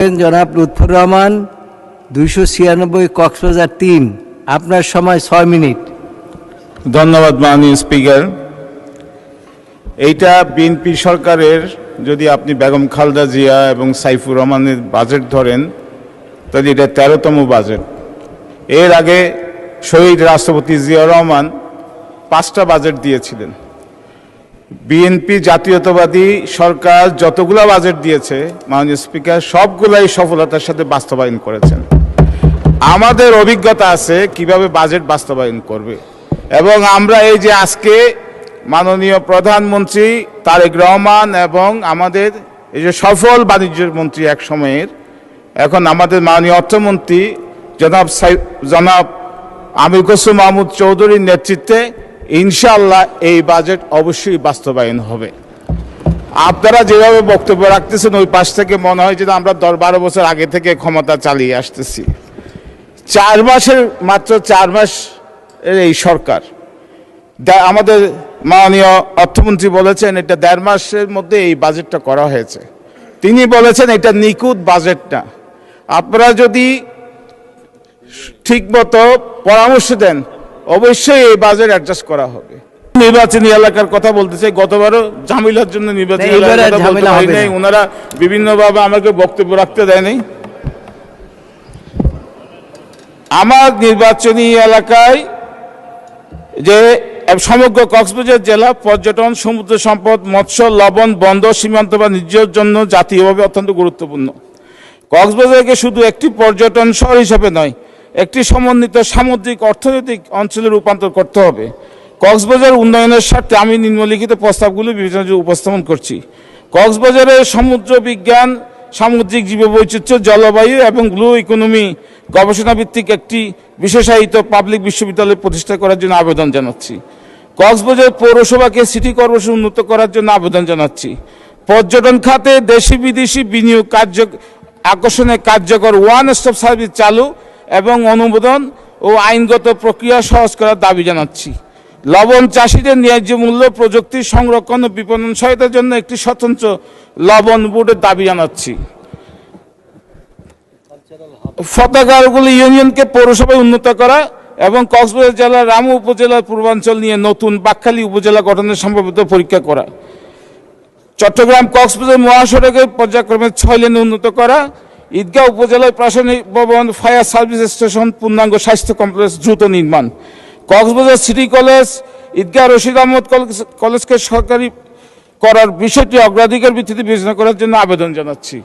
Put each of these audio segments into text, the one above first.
জনাব লুৎফর রহমান 296 কক্সবাজার 3। আপনার সময় 6 মিনিট। ধন্যবাদ মাননীয় স্পিকার। এইটা বিএনপি সরকারের, যদি আপনি বেগম খালেদা জিয়া এবং সাইফুর রহমানের বাজেট ধরেন তাহলে এটা 13তম বাজেট। এর আগে শহীদ রাষ্ট্রপতি জিয়াউর রহমান 5টা বাজেট দিয়েছিলেন। বিএনপি জাতীয়তাবাদী সরকার যতগুলো বাজেট দিয়েছে মাননীয় স্পিকার, সবগুলাই সফলতার সাথে বাস্তবায়ন করেছেন। আমাদের অভিজ্ঞতা আছে কিভাবে বাজেট বাস্তবায়ন করবে, এবং আমরা এই যে আজকে মাননীয় প্রধানমন্ত্রী তারেক রহমান এবং আমাদের এই যে সফল বাণিজ্য মন্ত্রী এক সময়ের, এখন আমাদের মাননীয় অর্থমন্ত্রী জনাব আমির খসরু মাহমুদ চৌধুরীর নেতৃত্বে ইনশাআল্লাহ এই বাজেট অবশ্যই বাস্তবায়ন হবে। আপনারা যেভাবে বক্তব্য রাখতেছেন ওই পাশ থেকে মনে হয় যে আমরা 10-12 বছর আগে থেকে ক্ষমতা চালিয়ে আসতেছি। 4 মাস এই সরকার, আমাদের মাননীয় অর্থমন্ত্রী বলেছেন এটা 1.5 মাসের মধ্যে এই বাজেটটা করা হয়েছে। তিনি বলেছেন এটা নিখুঁত বাজেট না। আপনারা যদি ঠিকমতো পরামর্শ দেন অবশ্যই এই বাজেট অ্যাডজাস্ট করা হবে। নির্বাচনী এলাকার কথা বলতে চাই, গতবারও ঝামেলার জন্য নির্বাচনী এলাকার কথা বলতে হয় নাই, ওনারা বিভিন্নভাবে আমাকে বক্তব্য রাখতে দেয়নি। আমার নির্বাচনী এলাকায় যে সমগ্র কক্সবাজার জেলা পর্যটন, সমুদ্র সম্পদ, মৎস্য, লবণ, বন্দর, সীমান্ত বা বাণিজ্যের জন্য জাতীয়ভাবে অত্যন্ত গুরুত্বপূর্ণ। কক্সবাজারকে শুধু একটি পর্যটন শহর হিসেবে নয়, একটি সমন্বিত সামুদ্রিক অর্থনৈতিক অঞ্চলে রূপান্তর করতে হবে। কক্সবাজার উন্নয়নের স্বার্থে আমি নিম্নলিখিত প্রস্তাবগুলি বিবেচনায় উপস্থাপন করছি। কক্সবাজারের সমুদ্র বিজ্ঞান, সামুদ্রিক জীববৈচিত্র্য, জলবায়ু এবং ব্লু ইকোনমি গবেষণা ভিত্তিক একটি বিশেষায়িত পাবলিক বিশ্ববিদ্যালয় প্রতিষ্ঠা করার জন্য আবেদন জানাচ্ছি। কক্সবাজার পৌরসভাকে সিটি কর্পোরেশন উন্নত করার জন্য আবেদন জানাচ্ছি। পর্যটন খাতে দেশি বিদেশি বিনিয়োগ আকর্ষণে কার্যকর ওয়ান স্টপ সার্ভিস চালু এবং অনুমোদন ও আইনগত প্রক্রিয়া সহজ করার দাবি জানাচ্ছি। লবণ চাষিদের ন্যায্য মূল্য, প্রযুক্তি সংরক্ষণ ও বিপণন সহায়তার জন্য একটি স্বতন্ত্র লবণ বোর্ডের দাবি জানাচ্ছি। ফতাগারগুলি ইউনিয়নকে পৌরসভায় উন্নত করা এবং কক্সবাজার জেলার রামু উপজেলার পূর্বাঞ্চল নিয়ে নতুন বাকখালী উপজেলা গঠনের সম্ভাব্যত পরীক্ষা করা। চট্টগ্রাম কক্সবাজার মহাসড়কের পর্যায়ক্রমে 6 লেনে উন্নত করা। ঈদগাঁও উপজেলায় প্রশাসনিক ভবন, ফায়ার সার্ভিস স্টেশন, পূর্ণাঙ্গ স্বাস্থ্য কমপ্লেক্স দ্রুত নির্মাণ। কক্সবাজার সিটি কলেজ, ঈদগাঁও রশিদ আহমদ কলেজকে সরকারি করার বিষয়টি অগ্রাধিকার ভিত্তিতে বিবেচনা করার জন্য আবেদন জানাচ্ছি।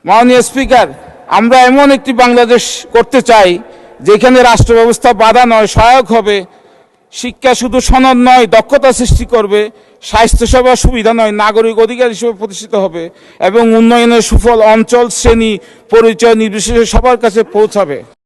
মাননীয় স্পিকার, আমরা এমন একটি বাংলাদেশ করতে চাই যেখানে রাষ্ট্র ব্যবস্থা বাধা নয়, সহায়ক হবে। শিক্ষা শুধু সনদ নয়, দক্ষতা সৃষ্টি করবে। স্বাস্থ্যসেবা সুবিধা নয়, নাগরিক অধিকার হিসেবে প্রতিষ্ঠিত হবে এবং উন্নয়নের সুফল অঞ্চল, শ্রেণী, পরিচয় নির্বিশেষে সবার কাছে পৌঁছাবে।